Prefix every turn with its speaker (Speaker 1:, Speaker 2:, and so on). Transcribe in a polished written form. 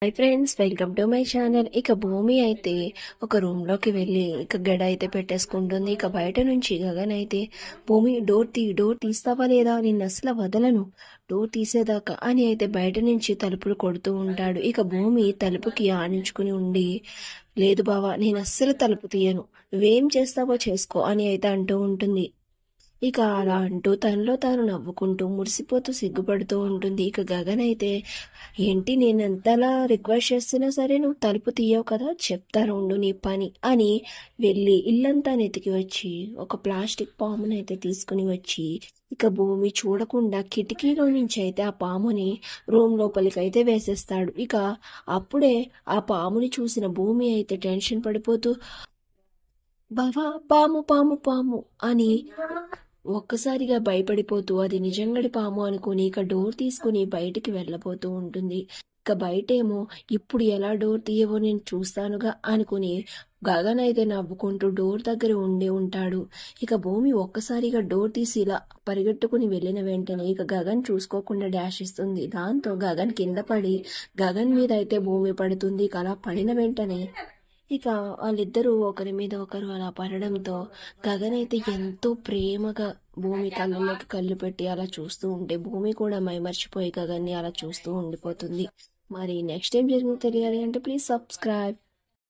Speaker 1: Hi friends, welcome to my channel. ఇక భూమి అయితే ఒక రూమ్ లోకి వెళ్ళి ఇక గడ అయితే పెట్టేసుకుంటుంది. ఇక బయట నుంచి గగన్ అయితే భూమి డోర్ తీస్తావా లేదా, నిన్ను అసలు వదలను, డోర్ తీసేదాకా అని అయితే బయట నుంచి తలుపులు కొడుతూ ఉంటాడు. ఇక భూమి తలుపుకి ఆనించుకుని ఉండి, లేదు బావా, నేను అస్సలు తలుపు తీయను, నువ్వేం చేస్తావో చేసుకో అని అయితే అంటూ ఉంటుంది. ఇక అలా అంటూ తనలో తాను నవ్వుకుంటూ మురిసిపోతూ సిగ్గుపడుతూ ఉంటుంది. ఇక గగన్ అయితే, ఏంటి నేను ఎంతలా రిక్వెస్ట్ చేస్తున్నా సరే నువ్వు తలుపు తీయవు కదా, చెప్తాను ఉండు నీ పని అని వెళ్ళి ఇల్లంతా నెతికి వచ్చి ఒక ప్లాస్టిక్ పామునైతే తీసుకుని వచ్చి ఇక భూమి చూడకుండా కిటికీలో నుంచి అయితే ఆ పాముని రూమ్ లోపలికి అయితే వేసేస్తాడు. ఇక అప్పుడే ఆ పాముని చూసిన భూమి అయితే టెన్షన్ పడిపోతూ, బావా, పాము పాము పాము అని ఒక్కసారిగా భయపడిపోతూ అది నిజంగడి పాము అనుకుని ఇక డోర్ తీసుకుని బయటికి వెళ్ళబోతూ ఉంటుంది. ఇక బయటేమో ఇప్పుడు ఎలా డోర్ తీయవో నేను చూస్తానుగా అనుకుని గగన్ అయితే నవ్వుకుంటూ డోర్ దగ్గర ఉండి ఉంటాడు. ఇక భూమి ఒక్కసారిగా డోర్ తీసి ఇలా పరిగెట్టుకుని వెళ్ళిన వెంటనే ఇక గగన్ చూసుకోకుండా డాష్ ఇస్తుంది. దాంతో గగన్ కింద పడి గగన్ మీద అయితే భూమి పడుతుంది. ఇక అలా పడిన వెంటనే ఇక వాళ్ళిద్దరూ ఒకరి మీద ఒకరు అలా పడడంతో గగన్ అయితే ఎంతో ప్రేమగా భూమి కళ్ళలోకి కళ్ళు పెట్టి అలా చూస్తూ ఉంటే భూమి కూడా మైమర్చిపోయి గగన్ని అలా చూస్తూ ఉండిపోతుంది. మరి నెక్స్ట్ ఏం జరిగిందో తెలియాలి అంటే ప్లీజ్ సబ్స్క్రైబ్.